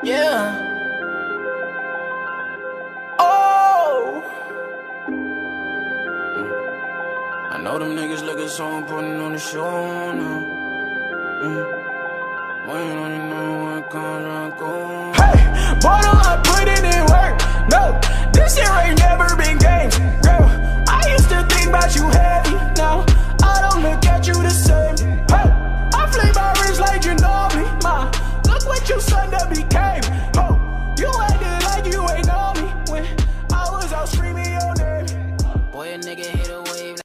Yeah. Oh. I know them niggas looking so important on the show now. Waiting on you know what comes and goes. Hey, bottle, I put it in work. No, this shit ain't never been games. Girl, I used to think about you heavy. Now, I don't look at you the same. Hey, I flame my wrist like you know me. Ma, look what you son to became. Oh, you acted like you ain't know me when I was out screaming your name. Boy, a nigga hit a wave.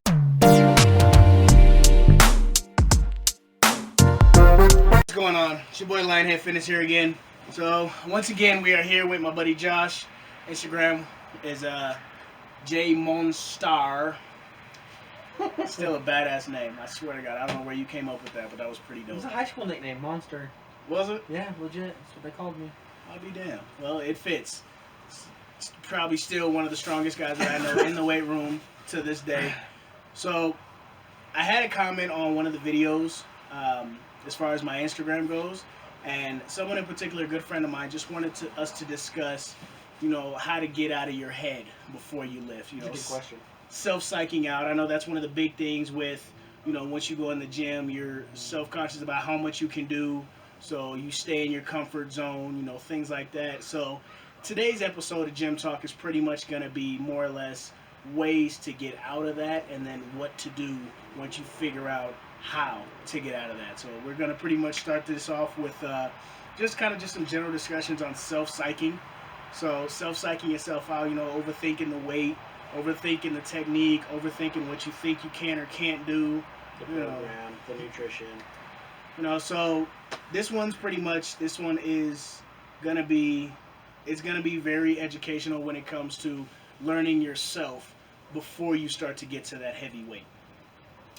What's going on? It's your boy Lionhead Fitness here again. So once again we are here with my buddy Josh. Instagram is J Monstar. Still a badass name. I swear to God, I don't know where you came up with that, but that was pretty It dope. was a high school nickname, Monster. Was it? Yeah, legit. That's what they called me. I'll be damned. Well, it fits. It's probably still one of the strongest guys that I know in the weight room to this day. So I had a comment on one of the videos as far as my Instagram goes, and someone in particular, a good friend of mine, just wanted us to discuss, you know, how to get out of your head before you lift. You know, That's a good question. self-psyching out. I know that's one of the big things with, you know, once you go in the gym, you're self-conscious about how much you can do, so you stay in your comfort zone, you know, things like that. So today's episode of Gym Talk is pretty much going to be more or less ways to get out of that, and then what to do once you figure out how to get out of that. So we're going to pretty much start this off with just some general discussions on self-psyching. So self-psyching yourself out, you know, overthinking the weight, overthinking the technique, overthinking what you think you can or can't do. The program, the nutrition. You know, so this one is gonna be, it's gonna be very educational when it comes to learning yourself before you start to get to that heavy weight.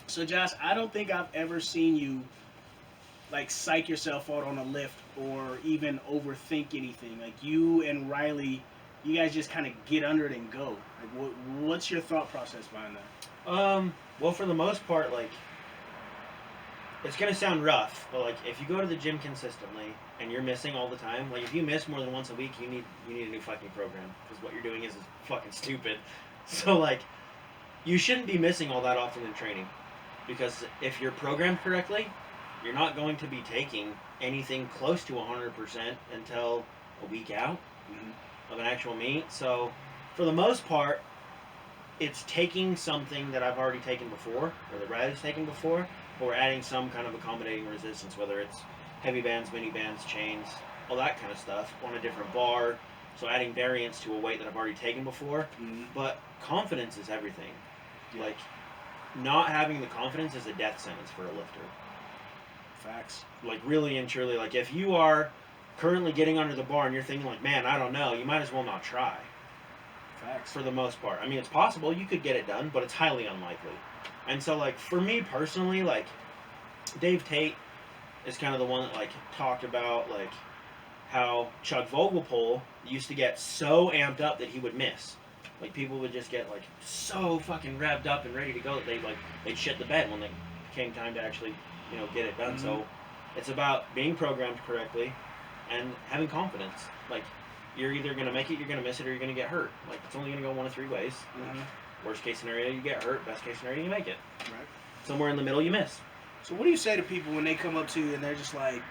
So Josh, I don't think I've ever seen you like psych yourself out on a lift or even overthink anything. Like you and Riley, you guys just kind of get under it and go. Like, what's your thought process behind that? Well, for the most part, like, it's gonna sound rough, but like, if you go to the gym consistently and you're missing all the time, like, if you miss more than once a week, you need a new fucking program, because what you're doing is fucking stupid. So like, you shouldn't be missing all that often in training, because if you're programmed correctly, you're not going to be taking anything close to 100% until a week out of an actual meet. So for the most part, it's taking something that I've already taken before, or that Riley's taken before, or adding some kind of accommodating resistance, whether it's heavy bands, mini bands, chains, all that kind of stuff, on a different bar. So adding variance to a weight that I've already taken before. But confidence is everything. Like, not having the confidence is a death sentence for a lifter. Facts. Like, really and truly, like, if you are currently getting under the bar and you're thinking like, man, I don't know, you might as well not try. Facts. For the most part. I mean, it's possible you could get it done, but it's highly unlikely. And so, like, for me personally, like, Dave Tate is kind of the one that, like, talked about, like, how Chuck Vogelpohl used to get so amped up that he would miss. Like, people would just get, like, so fucking revved up and ready to go that they'd shit the bed when it came time to actually, you know, get it done. So it's about being programmed correctly and having confidence. Like, you're either going to make it, you're going to miss it, or you're going to get hurt. Like, it's only going to go one of three ways. Worst case scenario, you get hurt. Best case scenario, you make it. Right. Somewhere in the middle, you miss. So what do you say to people when they come up to you and they're just like,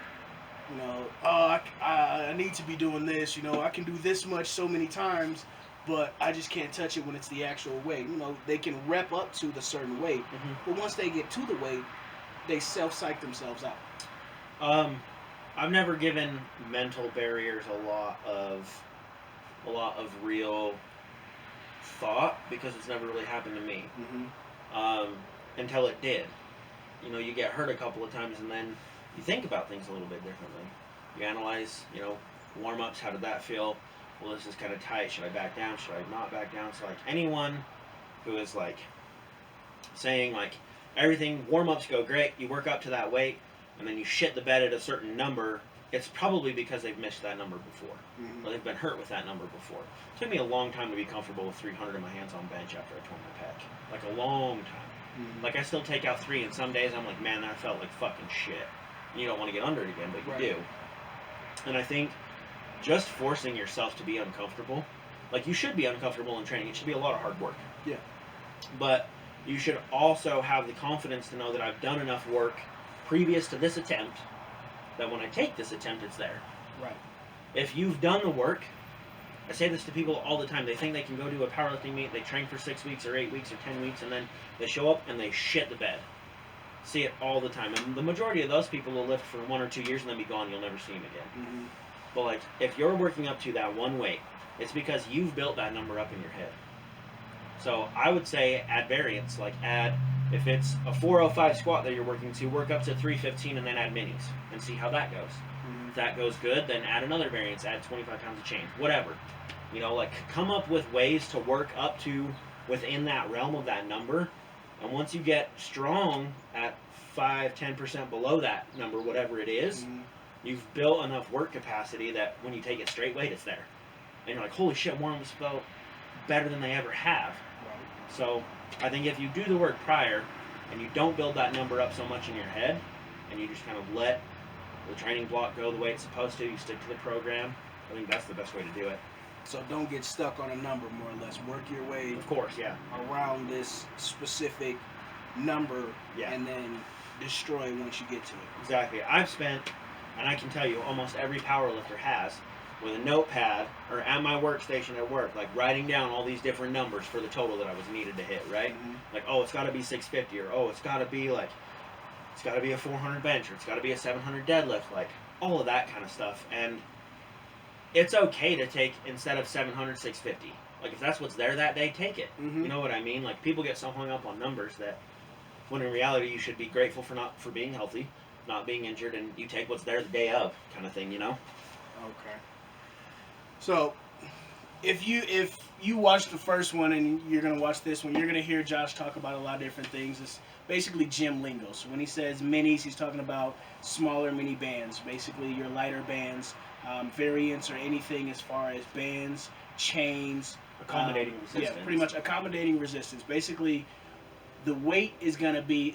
you know, oh, I need to be doing this, you know, I can do this much so many times, but I just can't touch it when it's the actual weight. You know, they can rep up to the certain weight, but once they get to the weight, they self-psych themselves out. I've never given mental barriers a lot of real thought, because it's never really happened to me. Until it did. You know, you get hurt a couple of times and then you think about things a little bit differently. You analyze, you know, warm-ups, how did that feel? Well, this is kind of tight. Should I back down? Should I not back down? So, like, anyone who is, like, saying, like, everything, warm-ups go great, you work up to that weight, and then you shit the bed at a certain number, it's probably because they've missed that number before. Or they've been hurt with that number before. It took me a long time to be comfortable with 300 in my hands on bench after I tore my pec. Like, a long time. Like, I still take out 3, and some days I'm like, man, that felt like fucking shit. You don't want to get under it again, but you do. And I think just forcing yourself to be uncomfortable, like you should be uncomfortable in training. It should be a lot of hard work. Yeah. But you should also have the confidence to know that I've done enough work previous to this attempt that when I take this attempt, it's there. Right. If you've done the work, I say this to people all the time. They think they can go do a powerlifting meet, they train for 6 weeks or 8 weeks or 10 weeks, and then they show up and they shit the bed. See it all the time. And the majority of those people will lift for 1 or 2 years and then be gone. You'll never see them again. Mm-hmm. But like, if you're working up to that one weight, it's because you've built that number up in your head. So I would say add variance. Like if it's a 405 squat that you're working to, work up to 315 and then add minis and see how that goes. Mm-hmm. If that goes good, then add another variance, add 25 pounds of change, whatever. You know, like come up with ways to work up to within that realm of that number. And once you get strong at 5-10% below that number, whatever it is, Mm-hmm. you've built enough work capacity that when you take it straight weight, it's there. And you're like, holy shit, more almost felt better than they ever have. Right. So I think if you do the work prior and you don't build that number up so much in your head and you just kind of let the training block go the way it's supposed to, you stick to the program, I think that's the best way to do it. So don't get stuck on a number, more or less. Work your way Of course, yeah. around this specific number, Yeah. and then destroy once you get to it. Exactly. I've spent, and I can tell you almost every powerlifter has, with a notepad or at my workstation at work, like writing down all these different numbers for the total that I was needed to hit, right? Mm-hmm. Like, oh, it's got to be 650, or oh, it's got to be a 400 bench, or it's got to be a 700 deadlift, like all of that kind of stuff. And it's okay to take, instead of 700, 650. Like if that's what's there that day, take it. Mm-hmm. You know what I mean? Like people get so hung up on numbers that, when in reality you should be grateful for being healthy, not being injured, and you take what's there the day of, kind of thing. You know? Okay. So, if you watch the first one and you're gonna watch this one, you're gonna hear Josh talk about a lot of different things. It's basically gym lingo. So when he says minis, he's talking about smaller mini bands, basically your lighter bands, variants or anything as far as bands, chains, Accommodating resistance. Yeah, pretty much accommodating resistance. Basically, the weight is gonna be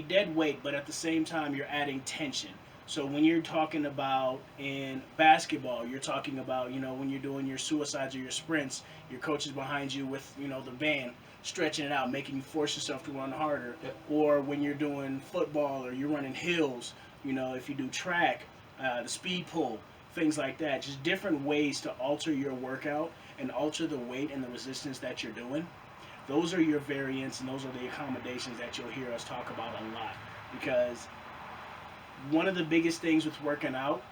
dead weight, but at the same time you're adding tension. So when you're talking about in basketball, you're talking about, when you're doing your suicides or your sprints, your coach is behind you with, the band, stretching it out, making you force yourself to run harder. Yep. Or when you're doing football or you're running hills, if you do track, the speed pull, things like that. Just different ways to alter your workout and alter the weight and the resistance that you're doing. Those are your variants and those are the accommodations that you'll hear us talk about a lot. Because one of the biggest things with working out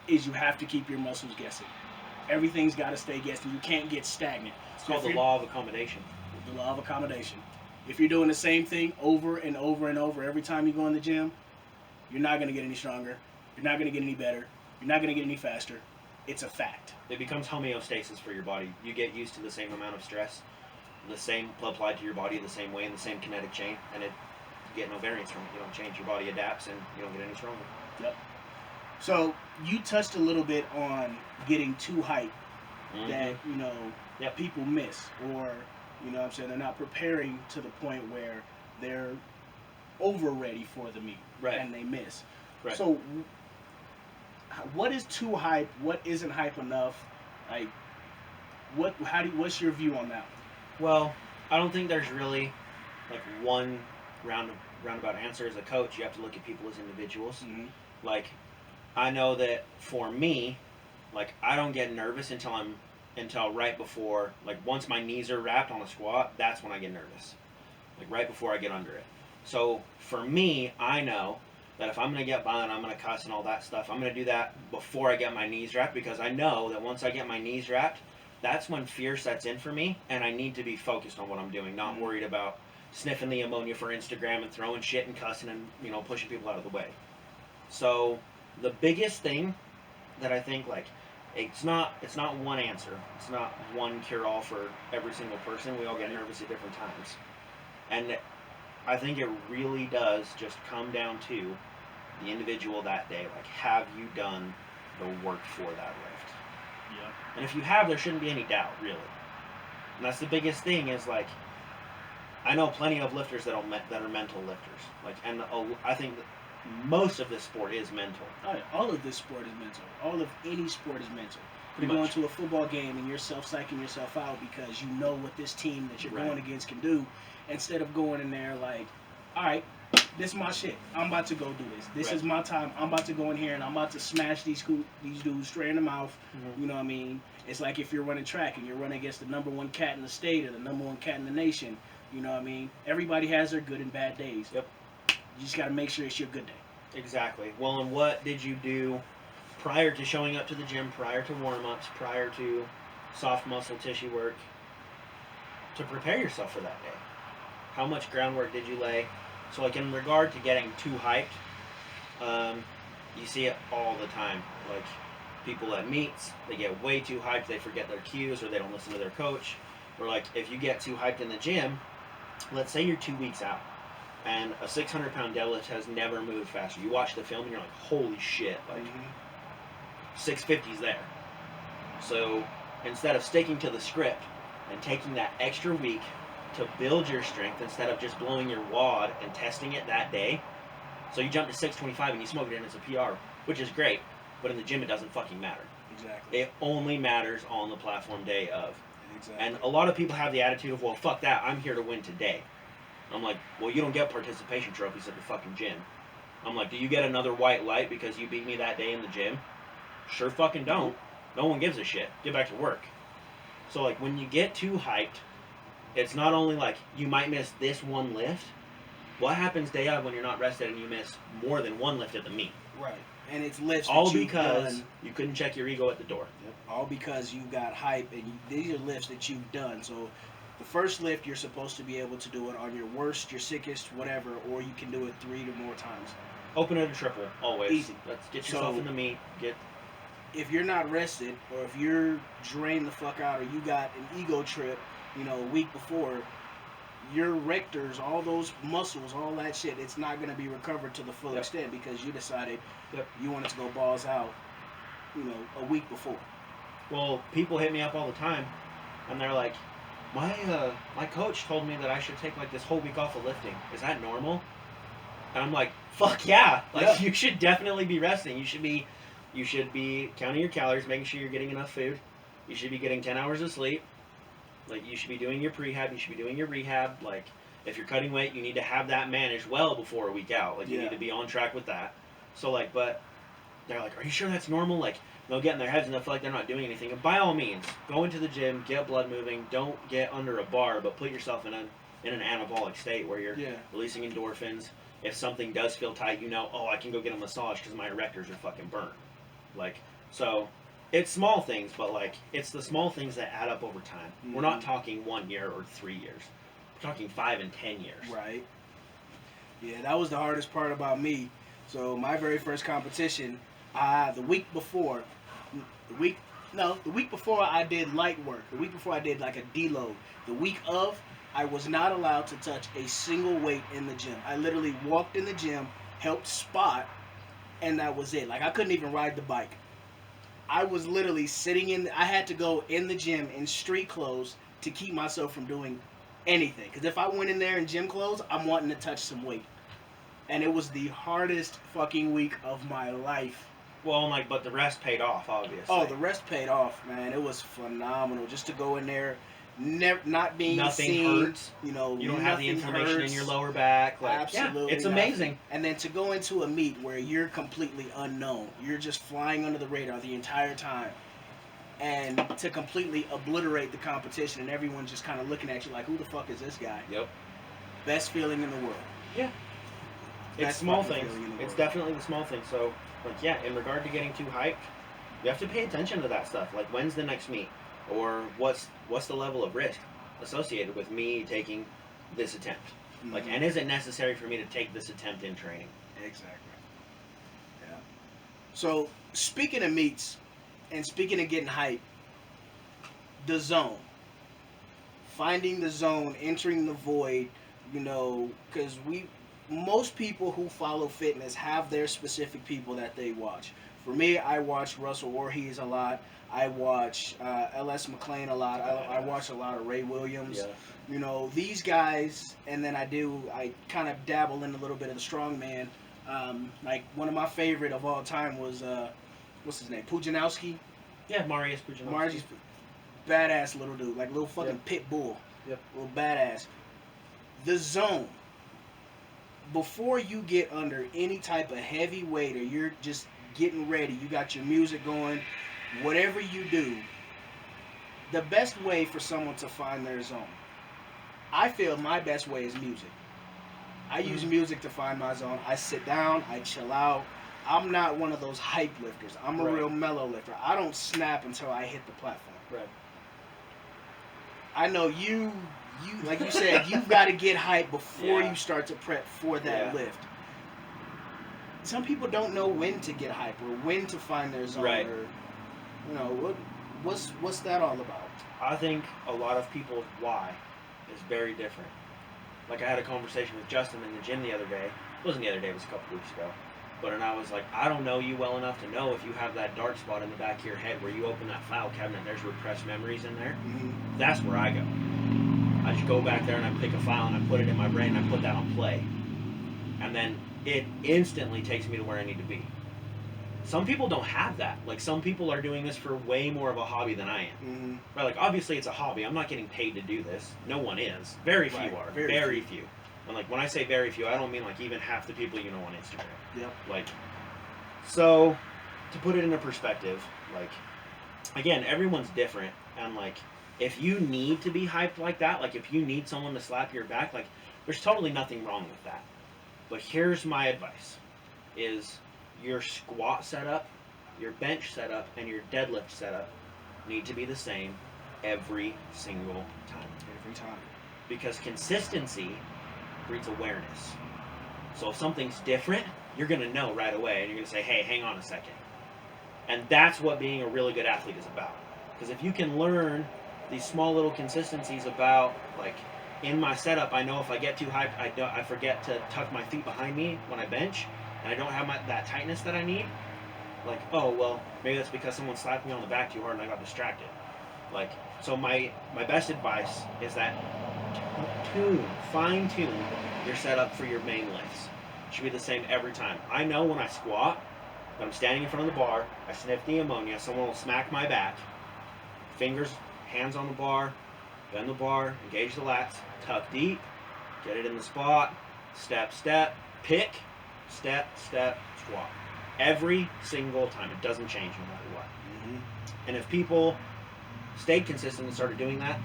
is you have to keep your muscles guessing. Everything's got to stay guessing. You can't get stagnant. It's called the law of accommodation. The law of accommodation. If you're doing the same thing over and over and over every time you go in the gym, you're not going to get any stronger. You're not going to get any better. You're not going to get any faster. It's a fact. It becomes homeostasis for your body. You get used to the same amount of stress, the same applied to your body the same way in the same kinetic chain, and you get no variance from it. You don't change. Your body adapts, and you don't get any stronger. Yep. So you touched a little bit on getting too hyped that Yep. people miss, or what I'm saying, they're not preparing to the point where they're over ready for the meet, Right. and they miss. Right. So what is too hype? What isn't hype enough? Like what's your view on that? Well, I don't think there's really like one roundabout answer. As a coach, you have to look at people as individuals. Mm-hmm. Like, I know that for me, like I don't get nervous until right before, like once my knees are wrapped on a squat, that's when I get nervous. Like right before I get under it. So for me, I know that if I'm going to get violent, I'm going to cuss and all that stuff, I'm going to do that before I get my knees wrapped, because I know that once I get my knees wrapped, that's when fear sets in for me, and I need to be focused on what I'm doing, not worried about sniffing the ammonia for Instagram and throwing shit and cussing and pushing people out of the way. So the biggest thing that I think, like, it's not one answer. It's not one cure-all for every single person. We all get nervous at different times. And I think it really does just come down to the individual that day. Like, have you done the work for that lift? Yeah. And if you have, there shouldn't be any doubt, really. And that's the biggest thing is, like, I know plenty of lifters that are mental lifters. Like, and I think most of this sport is mental. All of this sport is mental. All of any sport is mental. Pretty You're going much. to a football game and you're self-psyching yourself out because you know what this team that you're Right. going against can do, instead of going in there like, all right, this is my shit. I'm about to go do this. This Right. is my time. I'm about to go in here and I'm about to smash these dudes straight in the mouth. Mhm. You know what I mean? It's like if you're running track and you're running against the #1 cat in the state or the #1 cat in the nation. You know what I mean? Everybody has their good and bad days. Yep. You just got to make sure it's your good day. Exactly. Well, and what did you do prior to showing up to the gym, prior to warm-ups, prior to soft muscle tissue work, to prepare yourself for that day? How much groundwork did you lay? So, like, in regard to getting too hyped, you see it all the time. Like, people at meets, they get way too hyped, they forget their cues, or they don't listen to their coach. Or, like, if you get too hyped in the gym, let's say you're 2 weeks out, and a 600-pound deadlift has never moved faster. You watch the film and you're like, holy shit, like 650's there. So instead of sticking to the script and taking that extra week to build your strength instead of just blowing your wad and testing it that day, so you jump to 625 and you smoke it and it's a PR, which is great, but in the gym it doesn't fucking matter. Exactly. It only matters on the platform day of. Exactly. And a lot of people have the attitude of, well, fuck that, I'm here to win today. I'm like, well, you don't get participation trophies at the fucking gym. I'm like, do you get another white light because you beat me that day in the gym? Sure fucking don't. No one gives a shit. Get back to work. So, like, when you get too hyped, it's not only like you might miss this one lift. What happens day of when you're not rested and you miss more than one lift at the meet? Right. And it's lifts All that you've because done. you couldn't check your ego at the door. Yep. All because you got hype, and these are lifts that you've done. So the first lift, you're supposed to be able to do it on your worst, your sickest, whatever, or you can do it 3 or more times. Open it a triple, always. Easy. Let's get yourself in the meet. If you're not rested, or if you're drained the fuck out, or you got an ego trip, a week before, your rectors, all those muscles, all that shit, it's not going to be recovered to the full extent because you decided you wanted to go balls out, a week before. Well, people hit me up all the time, and they're like, my coach told me that I should take like this whole week off of lifting. Is that normal? And I'm like, fuck yeah! Like you should definitely be resting. You should be counting your calories, making sure you're getting enough food. You should be getting 10 hours of sleep. Like you should be doing your prehab. You should be doing your rehab. Like if you're cutting weight, you need to have that managed well before a week out. Like you need to be on track with that. So like, but they're like, are you sure that's normal? Like they'll get in their heads and they'll feel like they're not doing anything. And by all means, go into the gym, get blood moving. Don't get under a bar, but put yourself in an anabolic state where you're releasing endorphins. If something does feel tight, I can go get a massage because my erectors are fucking burnt. Like, so it's small things, but like it's the small things that add up over time. Mm-hmm. We're not talking 1 year or 3 years. We're talking 5 and 10 years. Right. Yeah, that was the hardest part about me. So my very first competition, the week before I did light work. The week before I did like a deload. The week of, I was not allowed to touch a single weight in the gym. I literally walked in the gym, helped spot, and that was it. Like I couldn't even ride the bike. I was literally I had to go in the gym in street clothes to keep myself from doing anything. Because if I went in there in gym clothes, I'm wanting to touch some weight. And it was the hardest fucking week of my life. Well, but the rest paid off, obviously. Oh, the rest paid off, man. It was phenomenal. Just to go in there, not being nothing seen. Hurts. You don't have the inflammation in your lower back. Like, absolutely, it's amazing. And then to go into a meet where you're completely unknown, you're just flying under the radar the entire time, and to completely obliterate the competition, and everyone just kind of looking at you like, who the fuck is this guy? Yep. Best feeling in the world. Yeah. It's small things. It's definitely the small things. So, in regard to getting too hyped, you have to pay attention to that stuff. Like, when's the next meet? Or what's the level of risk associated with me taking this attempt? Mm-hmm. Like, and is it necessary for me to take this attempt in training? Exactly. Yeah. So, speaking of meets, and speaking of getting hyped, the zone. Finding the zone, entering the void, because most people who follow fitness have their specific people that they watch. For me, I watch Russell Voorhees a lot. I watch L.S. McLean a lot. I watch a lot of Ray Williams. Yeah. These guys, and then I kind of dabble in a little bit of the strongman Like one of my favorite of all time was what's his name? Pujanowski. Yeah, Marius Pujanowski. Marius, badass little dude, like little fucking Yep. pit bull. Yep. Little badass. The zone. Before you get under any type of heavy weight or you're just getting ready, you got your music going, whatever you do, the best way for someone to find their zone, I feel my best way is music. I use music to find my zone. I sit down, I chill out. I'm not one of those hype lifters. I'm a Right. real mellow lifter. I don't snap until I hit the platform. Right. I know you like you said, you've got to get hype before Yeah. you start to prep for that Yeah. lift. Some people don't know when to get hype or when to find their zone, Right. or what's that all about? I think a lot of people's why is very different. Like I had a conversation with Justin in the gym the other day. It wasn't the other day, it was a couple weeks ago. But and I was like, I don't know you well enough to know if you have that dark spot in the back of your head where you open that file cabinet and there's repressed memories in there. Mm-hmm. That's where I go. I just go back there and I pick a file and I put it in my brain and I put that on play. And then it instantly takes me to where I need to be. Some people don't have that. Like some people are doing this for way more of a hobby than I am. Mm-hmm. Right? Like obviously it's a hobby. I'm not getting paid to do this. No one is. Very few Right. are. Very Very few. And like when I say very few, I don't mean like even half the people you know on Instagram. Yep. Like, so to put it into perspective, like again, everyone's different, and like if you need to be hyped like that, like if you need someone to slap your back, like there's totally nothing wrong with that. But here's my advice: is your squat setup, your bench setup, and your deadlift setup need to be the same every single time. Every time. Because consistency breeds awareness. So if something's different, you're going to know right away, and you're going to say, hey, hang on a second. And that's what being a really good athlete is about. Because if you can learn these small little consistencies about, like, in my setup, I know if I get too hyped, I forget to tuck my feet behind me when I bench, and I don't have that tightness that I need. Like, oh, well, maybe that's because someone slapped me on the back too hard and I got distracted. Like, so my best advice is that fine-tune your setup for your main lifts. It should be the same every time. I know when I squat, when I'm standing in front of the bar, I sniff the ammonia, someone will smack my back, fingers, hands on the bar, bend the bar, engage the lats, tuck deep, get it in the spot, step, step, pick, step, step, squat. Every single time. It doesn't change no matter what. Mm-hmm. And if people stayed consistent and started doing that,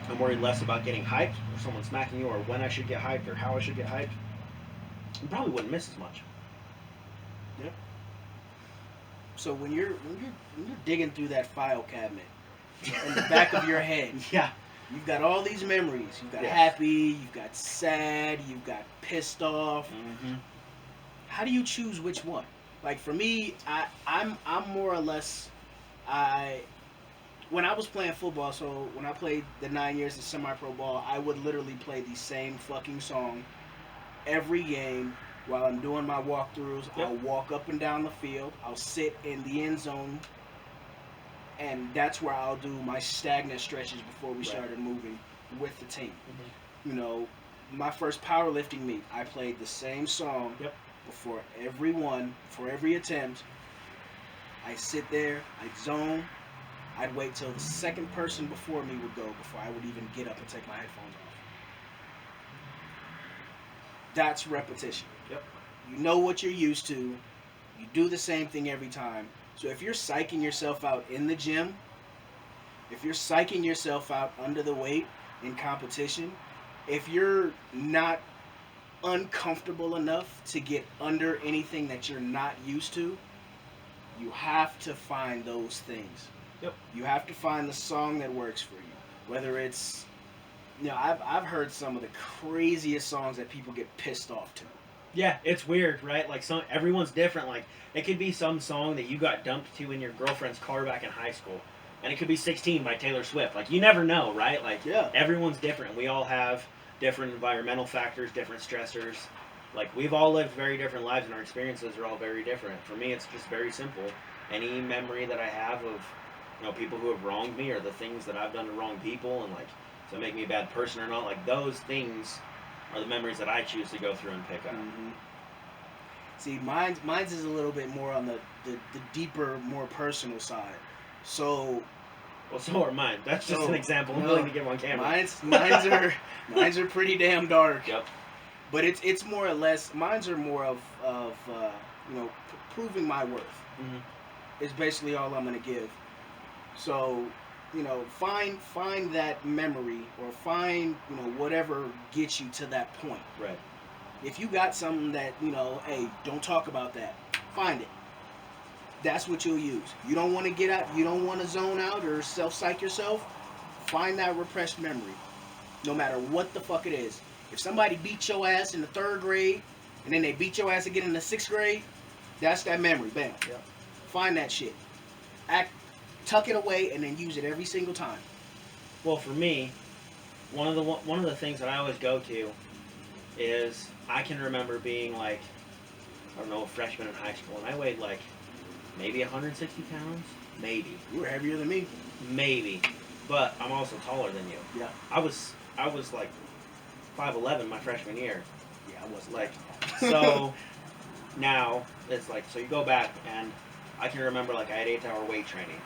and worried less about getting hyped, or someone smacking you, or when I should get hyped, or how I should get hyped, you probably wouldn't miss as much. Yep. So when you're digging through that file cabinet in the back of your head, Yeah. you've got all these memories. You've got Yes. happy, you've got sad, you've got pissed off. Mm-hmm. How do you choose which one? Like for me, I'm more or less, when I was playing football, so when I played the 9 years of semi-pro ball, I would literally play the same fucking song every game while I'm doing my walkthroughs. Yep. I'll walk up and down the field. I'll sit in the end zone, and that's where I'll do my stagnant stretches before we started moving with the team. Mm-hmm. You know, my first powerlifting meet, I played the same song before every one, for every attempt. I sit there, I'd zone. I'd wait till the second person before me would go before I would even get up and take my headphones off. That's repetition. Yep. You know what you're used to. You do the same thing every time. So if you're psyching yourself out in the gym, if you're psyching yourself out under the weight in competition, if you're not uncomfortable enough to get under anything that you're not used to, you have to find those things. Yep. You have to find the song that works for you. Whether it's, you know, I've heard some of the craziest songs that people get pissed off to. Yeah, it's weird, right? Like everyone's different. Like it could be some song that you got dumped to in your girlfriend's car back in high school, and it could be 16 by Taylor Swift. Like you never know, right? Like everyone's different. We all have different environmental factors, different stressors. Like we've all lived very different lives, and our experiences are all very different. For me, it's just very simple. Any memory that I have of, you know, people who have wronged me, or the things that I've done to wrong people, and like to make me a bad person or not, like those things are the memories that I choose to go through and pick up. Mm-hmm. See, mine's is a little bit more on the deeper, more personal side. So, Well, so are mine. That's just an example. I'm no, willing to give on camera. mine's are pretty damn dark. Yep. But it's more or less. Mine's are more of you know, proving my worth. Mm-hmm. Is basically all I'm gonna give. So, you know, find that memory or find, you know, whatever gets you to that point. Right. If you got something that, you know, hey, don't talk about that. Find it. That's what you'll use. You don't want to get out. You don't want to zone out or self-psych yourself. Find that repressed memory, no matter what the fuck it is. If somebody beat your ass in the 3rd grade, and then they beat your ass again in the 6th grade, that's that memory. Bam. Yep. Find that shit. Tuck it away, and then use it every single time. Well, for me, one of the things that I always go to is I can remember being like, I don't know, a freshman in high school, and I weighed like maybe 160 pounds, maybe. You were heavier than me. Maybe, but I'm also taller than you. Yeah. I was like 5'11" my freshman year. Yeah, I wasn't like that so. Now it's like, so you go back, and I can remember like I had 8-hour weight training,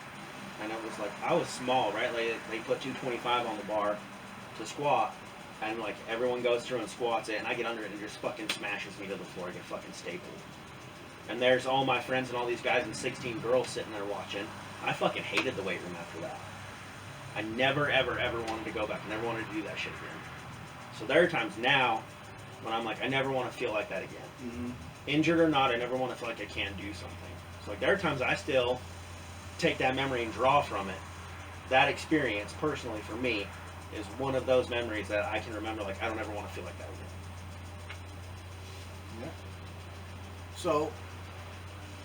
and it was like I was small, right? Like they put 225 on the bar to squat, and like everyone goes through and squats it, and I get under it and just fucking smashes me to the floor. I get fucking stapled. And there's all my friends and all these guys and 16 girls sitting there watching. I fucking hated the weight room after that. I never, ever, ever wanted to go back. I never wanted to do that shit again. So there are times now when I'm like, I never want to feel like that again. Mm-hmm. Injured or not, I never want to feel like I can't do something. So like there are times I still take that memory and draw from it. That experience, personally, for me, is one of those memories that I can remember, like, I don't ever want to feel like that again. Yeah. So,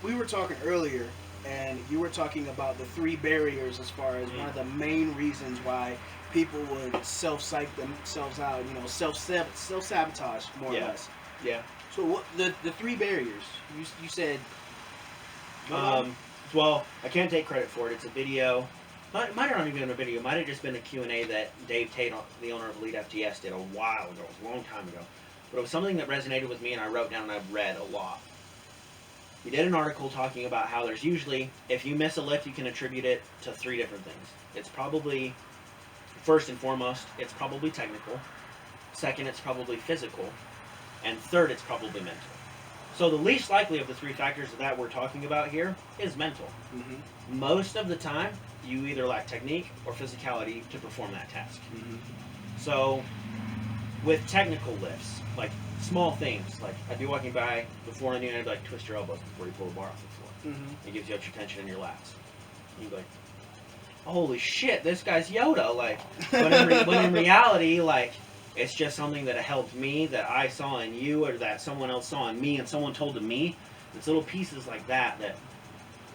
we were talking earlier, and you were talking about the 3 barriers as far as one of the main reasons why people would self-psych themselves out, you know, self-sabotage, more or less. Yeah. So, what the 3 barriers? You said... Well, I can't take credit for it. It's a video. Might have not even been a video. Might have just been a Q&A that Dave Tate, the owner of Elite FTS, did a while ago. It was a long time ago. But it was something that resonated with me, and I wrote down and I've read a lot. He did an article talking about how there's usually, if you miss a lift, you can attribute it to 3 different things. It's probably, first and foremost, it's probably technical. Second, it's probably physical. And third, it's probably mental. So the least likely of the 3 factors that we're talking about here is mental. Mm-hmm. Most of the time, you either lack technique or physicality to perform that task. Mm-hmm. So with technical lifts, like small things, like I'd be walking by before I knew, and I'd be like, twist your elbows before you pull the bar off the floor. Mm-hmm. It gives you extra tension in your lats. And you'd be like, holy shit, this guy's Yoda. Like, but in reality, like, it's just something that helped me, that I saw in you, or that someone else saw in me, and someone told to me. It's little pieces like that that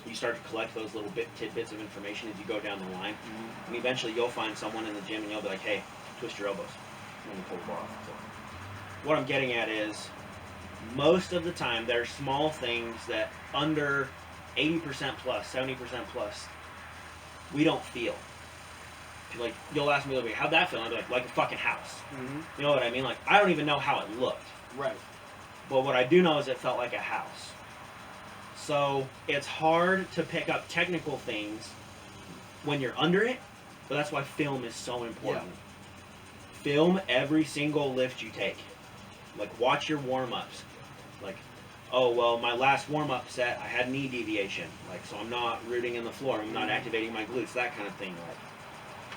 you start to collect those little tidbits of information as you go down the line. Mm-hmm. And eventually you'll find someone in the gym and you'll be like, hey, twist your elbows when you pull the bar off the floor. What I'm getting at is, most of the time, there are small things that under 80% plus, 70% plus, we don't feel. Like, you'll ask me, how'd that feel? And I'll be like a fucking house. Mm-hmm. You know what I mean? Like, I don't even know how it looked. Right. But what I do know is it felt like a house. So it's hard to pick up technical things when you're under it, but that's why film is so important. Yeah. Film every single lift you take. Like, watch your warm-ups. Like, oh, well, my last warm-up set, I had knee deviation. Like, so I'm not rooting in the floor. I'm not activating my glutes, that kind of thing. Like,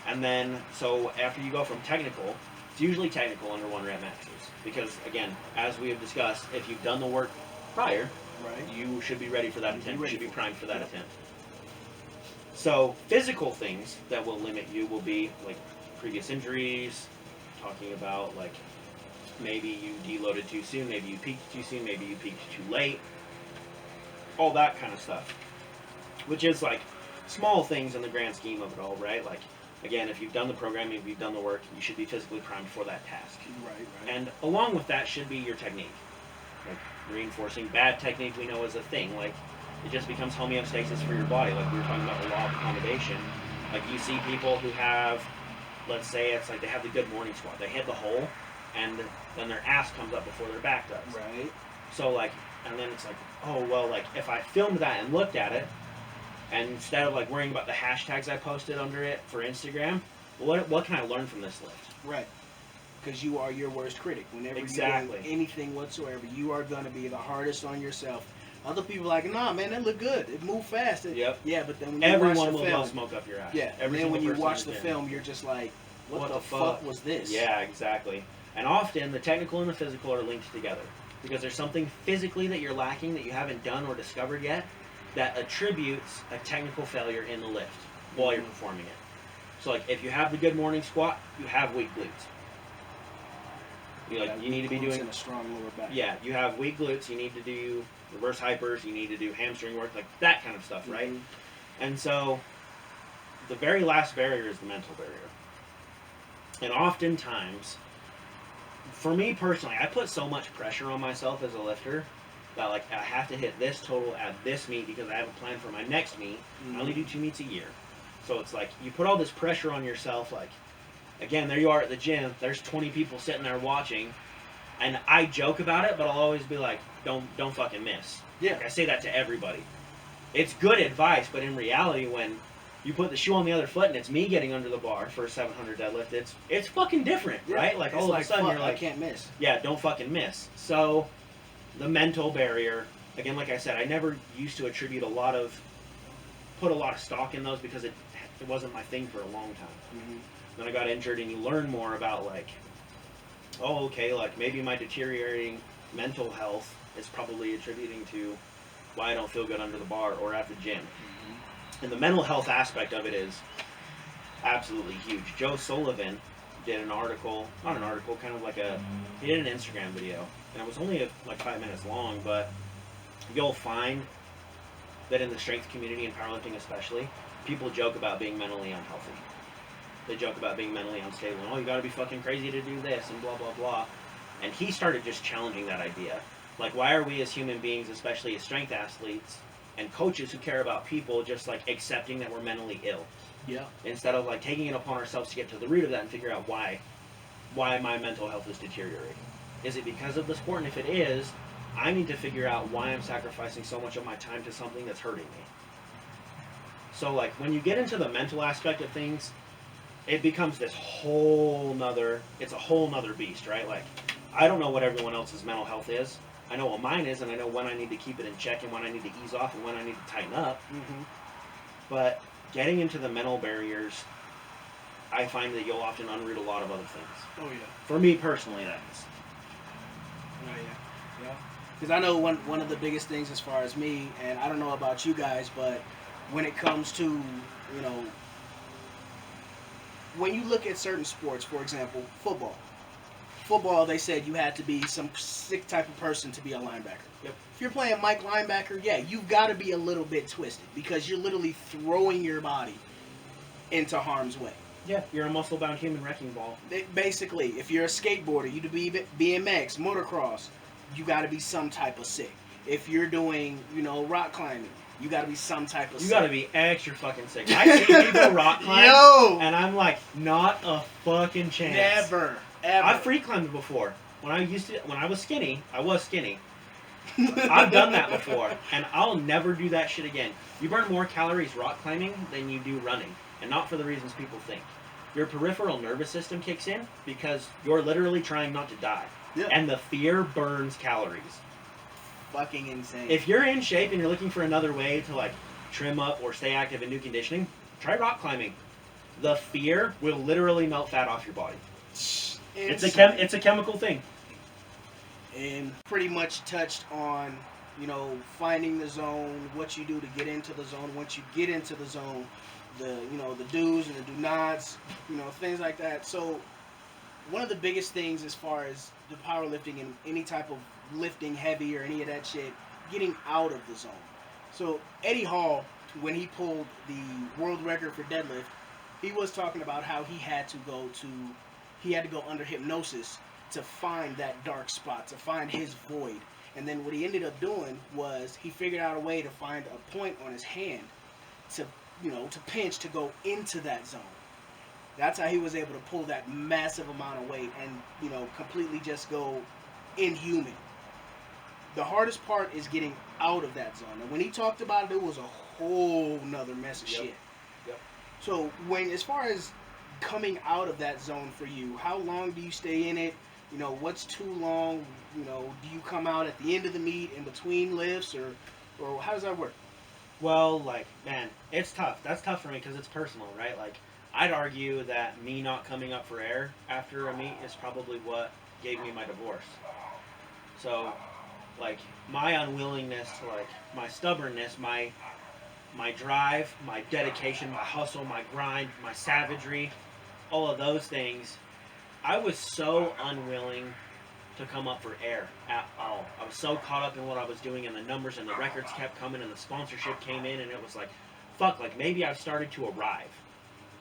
and then, so after you go from technical, it's usually technical under 1 rep maxes. Because, again, as we have discussed, if you've done the work prior, right, you should be ready for that attempt. You should be primed for that attempt. So, physical things that will limit you will be, like, previous injuries, talking about, like, maybe you deloaded too soon, maybe you peaked too soon, maybe you peaked too late. All that kind of stuff. Which is, like, small things in the grand scheme of it all, right? Like, again, if you've done the programming, if you've done the work, you should be physically primed for that task. Right. And along with that should be your technique. Like, reinforcing bad technique we know is a thing. Like, it just becomes homeostasis for your body. Like, we were talking about the law of accommodation. Like, you see people who have, let's say it's like they have the good morning squat. They hit the hole, and then their ass comes up before their back does. Right. So, like, And then it's like, oh, well, like, if I filmed that and looked at it, and instead of, like, worrying about the hashtags I posted under it for Instagram, what can I learn from this lift? Right. Because you are your worst critic. Whenever Exactly. you're doing anything whatsoever, you are going to be the hardest on yourself. Other people are like, nah, man, that looked good. It moved fast. Yep. Yeah, but then when you Everyone watch the will film, blow smoke up your ass. yeah, and Every then when you single watch person the in the gym. film, you're just like, what the fuck was this? Yeah, exactly. And often the technical and the physical are linked together because there's something physically that you're lacking that you haven't done or discovered yet that attributes a technical failure in the lift while you're performing it. So, like, if you have the good morning squat, you have weak glutes. You need to be doing a strong lower back. Yeah, you have weak glutes. You need to do reverse hypers. You need to do hamstring work, like that kind of stuff, right? And so, the very last barrier is the mental barrier. And oftentimes, for me personally, I put so much pressure on myself as a lifter that, like, I have to hit this total at this meet because I have a plan for my next meet. I only do 2 meets a year. So it's like, you put all this pressure on yourself, like, again, there you are at the gym, there's 20 people sitting there watching, and I joke about it, but I'll always be like, don't fucking miss. Yeah. Like, I say that to everybody. It's good advice, but in reality, when you put the shoe on the other foot and it's me getting under the bar for a 700 deadlift, it's fucking different, right? Like, all of a sudden you're like, I can't miss. Yeah, don't fucking miss. So, the mental barrier, again, like I said, I never used to attribute put a lot of stock in those because it wasn't my thing for a long time. Then I got injured, and you learn more about, like, oh, okay, like, maybe my deteriorating mental health is probably attributing to why I don't feel good under the bar or at the gym. And the mental health aspect of it is absolutely huge. Joe Sullivan did an article, not an article, kind of like he did an Instagram video, and it was only like 5 minutes long, but you'll find that in the strength community and powerlifting especially, people joke about being mentally unhealthy. They joke about being mentally unstable, and, oh, you gotta be fucking crazy to do this, and blah, blah, blah. And he started just challenging that idea. Like, why are we as human beings, especially as strength athletes and coaches who care about people, just, like, accepting that we're mentally ill? Yeah. Instead of, like, taking it upon ourselves to get to the root of that and figure out why my mental health is deteriorating. Is it because of the sport? And if it is, I need to figure out why I'm sacrificing so much of my time to something that's hurting me. So, like, when you get into the mental aspect of things, it becomes this whole nother beast, right? Like, I don't know what everyone else's mental health is. I know what mine is, and I know when I need to keep it in check and when I need to ease off and when I need to tighten up. But getting into the mental barriers, I find that you'll often unroot a lot of other things. Oh, yeah. For me personally, that is. Oh, yeah. Yeah. Because I know one of the biggest things as far as me, and I don't know about you guys, but when it comes to, you know, when you look at certain sports, for example, football, they said you had to be some sick type of person to be a linebacker. Yep. If you're playing Mike linebacker, yeah, you've got to be a little bit twisted because you're literally throwing your body into harm's way. Yeah, you're a muscle-bound human wrecking ball. Basically, if you're a skateboarder, you do BMX, motocross, you got to be some type of sick. If you're doing, you know, rock climbing, you got to be some type of sick. You got to be extra fucking sick. I see people rock climb, and I'm like, not a fucking chance. Never, ever. I've free climbed before. When I was skinny, I've done that before, and I'll never do that shit again. You burn more calories rock climbing than you do running, and not for the reasons people think. Your peripheral nervous system kicks in because you're literally trying not to die, and the fear burns calories. Fucking insane. If you're in shape and you're looking for another way to, like, trim up or stay active in new conditioning, try rock climbing. The fear will literally melt fat off your body. It's a chemical thing. And pretty much touched on, you know, finding the zone, what you do to get into the zone. Once you get into the zone, the do's and the do nots, you know, things like that. So one of the biggest things as far as the powerlifting and any type of lifting heavy or any of that shit, getting out of the zone. So Eddie Hall, when he pulled the world record for deadlift, he was talking about how he had to go under hypnosis to find that dark spot, to find his void. And then what he ended up doing was he figured out a way to find a point on his hand to pinch to go into that zone. That's how he was able to pull that massive amount of weight and, you know, completely just go inhuman. The hardest part is getting out of that zone. And when he talked about it, it was a whole nother mess of shit. Yep. So as far as coming out of that zone for you, how long do you stay in it? You know, what's too long? You know, do you come out at the end of the meet, in between lifts, or how does that work? Well, like, man, it's tough. That's tough for me because it's personal, right? Like, I'd argue that me not coming up for air after a meet is probably what gave me my divorce. So, like, my unwillingness to, like, my stubbornness, my drive, my dedication, my hustle, my grind, my savagery, all of those things, I was so unwilling to come up for air at all. I was so caught up in what I was doing, and the numbers and the records kept coming and the sponsorship came in, and it was like, fuck, like maybe I've started to arrive,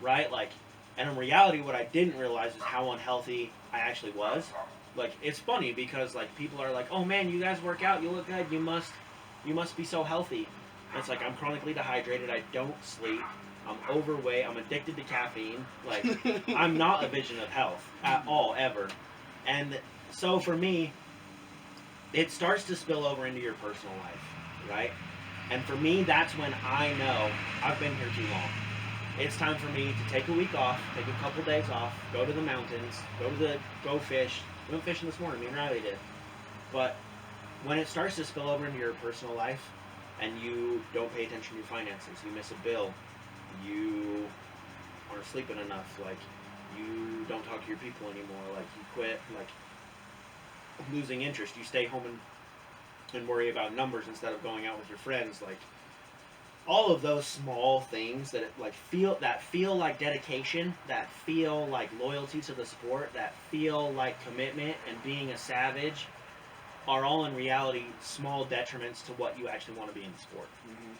right? Like, and in reality, what I didn't realize is how unhealthy I actually was. Like, it's funny because like people are like, oh man, you guys work out, you look good, you must be so healthy. And it's like, I'm chronically dehydrated, I don't sleep, I'm overweight, I'm addicted to caffeine, like I'm not a vision of health at all, ever. And so for me, it starts to spill over into your personal life, right? And for me, that's when I know I've been here too long. It's time for me to take a week off, take a couple days off, go to the mountains, go fish. We went fishing this morning, me and Riley did. But when it starts to spill over into your personal life and you don't pay attention to your finances, you miss a bill, you aren't sleeping enough, like you don't talk to your people anymore, like you quit, like losing interest, you stay home and worry about numbers instead of going out with your friends, like all of those small things that feel like dedication, that feel like loyalty to the sport, that feel like commitment and being a savage, are all in reality small detriments to what you actually want to be in the sport. Mm-hmm.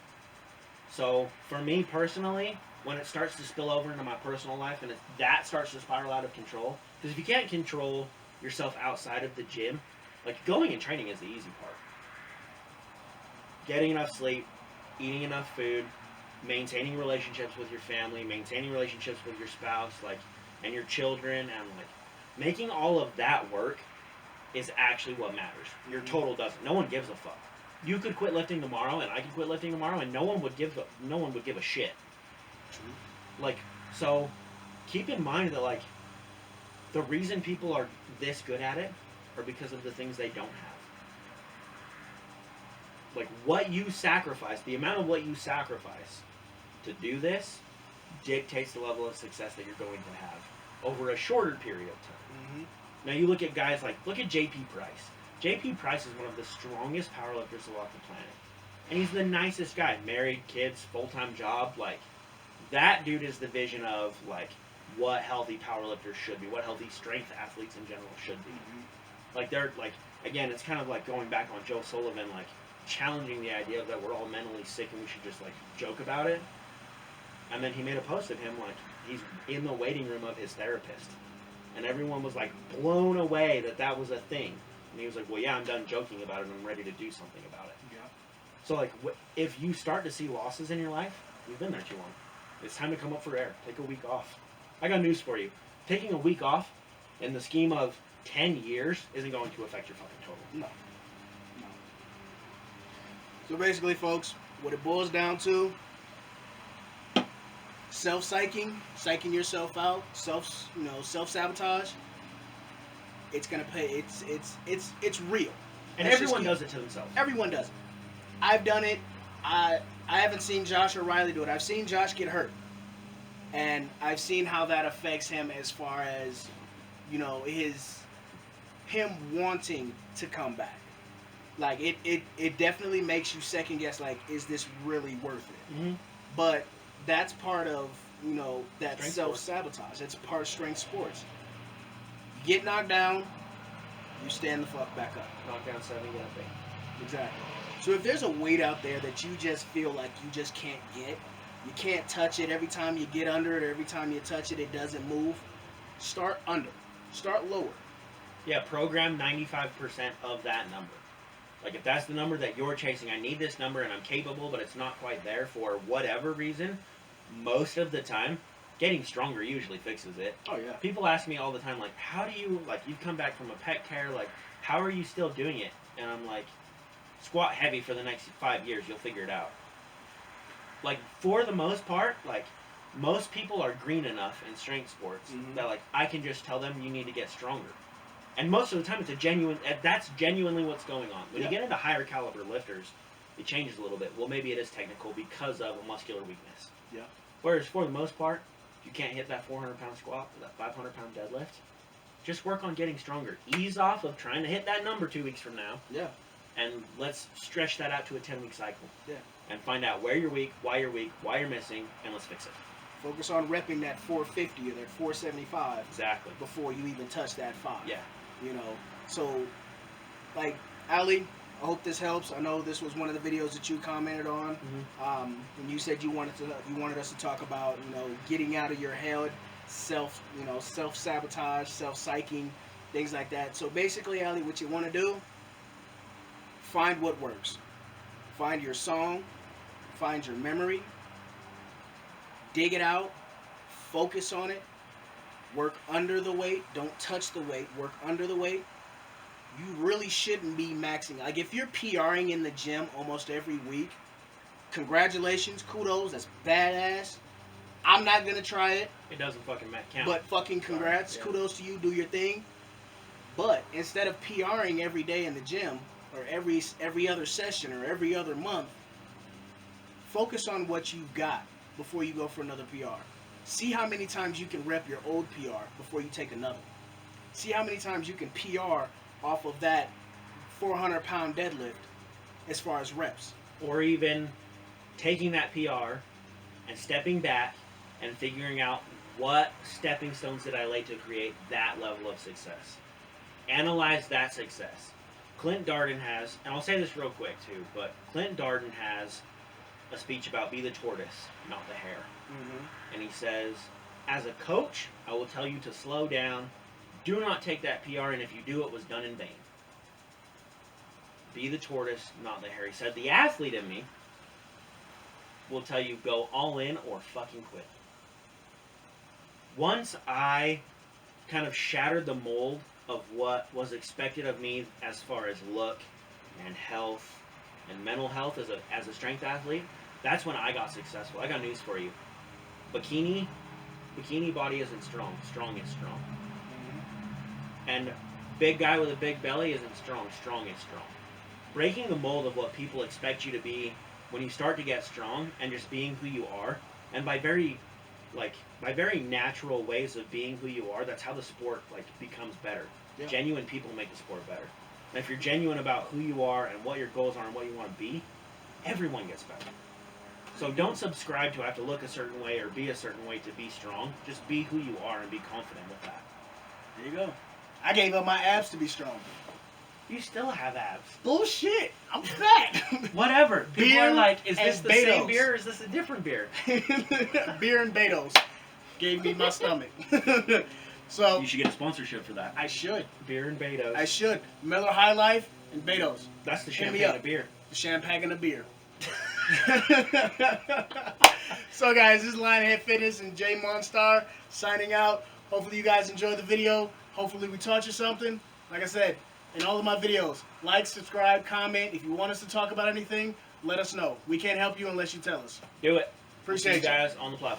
So for me personally, when it starts to spill over into my personal life and that starts to spiral out of control, because if you can't control yourself outside of the gym, like going and training is the easy part. Getting enough sleep, eating enough food, maintaining relationships with your family, maintaining relationships with your spouse, like, and your children, and like making all of that work is actually what matters. Your total doesn't. No one gives a fuck. You could quit lifting tomorrow, and I could quit lifting tomorrow, and no one would give a shit. True. Like, so keep in mind that like the reason people are this good at it are because of the things they don't have. Like what you sacrifice, the amount of what you sacrifice to do this dictates the level of success that you're going to have over a shorter period of time. Mm-hmm. Now you look at guys like, look at JP Price. JP Price is one of the strongest powerlifters walk the planet. And he's the nicest guy. Married, kids, full-time job. Like, that dude is the vision of, like, what healthy powerlifters should be. What healthy strength athletes in general should be. Mm-hmm. Like, they're, like, again, it's kind of like going back on Joe Sullivan, like, challenging the idea that we're all mentally sick and we should just, like, joke about it. And then he made a post of him, like, he's in the waiting room of his therapist. And everyone was, like, blown away that that was a thing. And he was like, well, yeah, I'm done joking about it and I'm ready to do something about it. Yeah. So, like, if you start to see losses in your life, you've been there too long. It's time to come up for air. Take a week off. I got news for you. Taking a week off in the scheme of 10 years isn't going to affect your fucking total. No. So basically, folks, what it boils down to, self-psyching, psyching yourself out, self-sabotage. It's gonna pay. It's real. And everyone does it to themselves. Everyone does it. I've done it. I haven't seen Josh or Riley do it. I've seen Josh get hurt, and I've seen how that affects him as far as, him wanting to come back. Like it definitely makes you second guess. Like, is this really worth it? Mm-hmm. But that's part of that Strength self-sabotage. It's part of strength sports. You get knocked down, you stand the fuck back up. Knock down 7, get up 8. Exactly. So if there's a weight out there that you just feel like you just can't get, you can't touch it, every time you get under it, or every time you touch it, it doesn't move, start under. Start lower. Yeah, program 95% of that number. Like, if that's the number that you're chasing, I need this number and I'm capable, but it's not quite there for whatever reason, most of the time, getting stronger usually fixes it. Oh, yeah. People ask me all the time, like, how do you, like, you've come back from a pec tear, like, how are you still doing it? And I'm like, squat heavy for the next 5 years. You'll figure it out. Like, for the most part, like, most people are green enough in strength sports that, like, I can just tell them you need to get stronger. And most of the time, that's genuinely what's going on. When you get into higher caliber lifters, it changes a little bit. Well, maybe it is technical because of a muscular weakness. Yeah. Whereas for the most part, if you can't hit that 400-pound squat or that 500-pound deadlift, just work on getting stronger. Ease off of trying to hit that number 2 weeks from now. Yeah. And let's stretch that out to a 10-week cycle. Yeah. And find out where you're weak, why you're missing, and let's fix it. Focus on repping that 450 or that 475. Exactly. Before you even touch that 5. Yeah. You know, so, like, Ali, I hope this helps. I know this was one of the videos that you commented on, and you said you wanted us to talk about, you know, getting out of your head, self-sabotage, self-psyching, things like that. So basically, Ali, what you want to do, find what works. Find your song, find your memory, dig it out, focus on it, work under the weight, don't touch the weight, work under the weight. You really shouldn't be maxing. Like, if you're PRing in the gym almost every week, congratulations, kudos, that's badass. I'm not going to try it. It doesn't fucking count. But fucking congrats, kudos to you, do your thing. But instead of PRing every day in the gym, or every other session, or every other month, focus on what you got before you go for another PR. See how many times you can rep your old PR before you take another. See how many times you can PR off of that 400-pound deadlift as far as reps. Or even taking that PR and stepping back and figuring out what stepping stones did I lay to create that level of success. Analyze that success. Clint Darden has, and I'll say this real quick too, but Clint Darden has a speech about be the tortoise, not the hare. And he says, as a coach, I will tell you to slow down. Do not take that PR, and if you do, it was done in vain. Be the tortoise, not the hare. He said, the athlete in me will tell you go all in or fucking quit. Once I kind of shattered the mold of what was expected of me as far as look and health and mental health as a strength athlete, that's when I got successful. I got news for you. Bikini body isn't strong. Strong is strong. And big guy with a big belly isn't strong. Strong is strong. Breaking the mold of what people expect you to be when you start to get strong and just being who you are, and by very natural ways of being who you are, that's how the sport becomes better. Yeah. Genuine people make the sport better. And if you're genuine about who you are and what your goals are and what you want to be, everyone gets better. So don't subscribe to have to look a certain way or be a certain way to be strong. Just be who you are and be confident with that. There you go. I gave up my abs to be strong. You still have abs. Bullshit. I'm fat. Whatever. People Beer are like, is this the Betos. same beer or is this a different beer? Beer and Betos gave me my stomach. So you should get a sponsorship for that. I should. Beer and Betos. I should. Miller High Life and Betos. That's the champagne of beer. The champagne and the beer. So guys, this is Lionhead Fitness and Jay Monstar signing out. Hopefully you guys enjoyed the video. Hopefully we taught you something. Like I said, in all of my videos, like, subscribe, comment. If you want us to talk about anything, let us know. We can't help you unless you tell us. Do it. Appreciate you guys on the platform.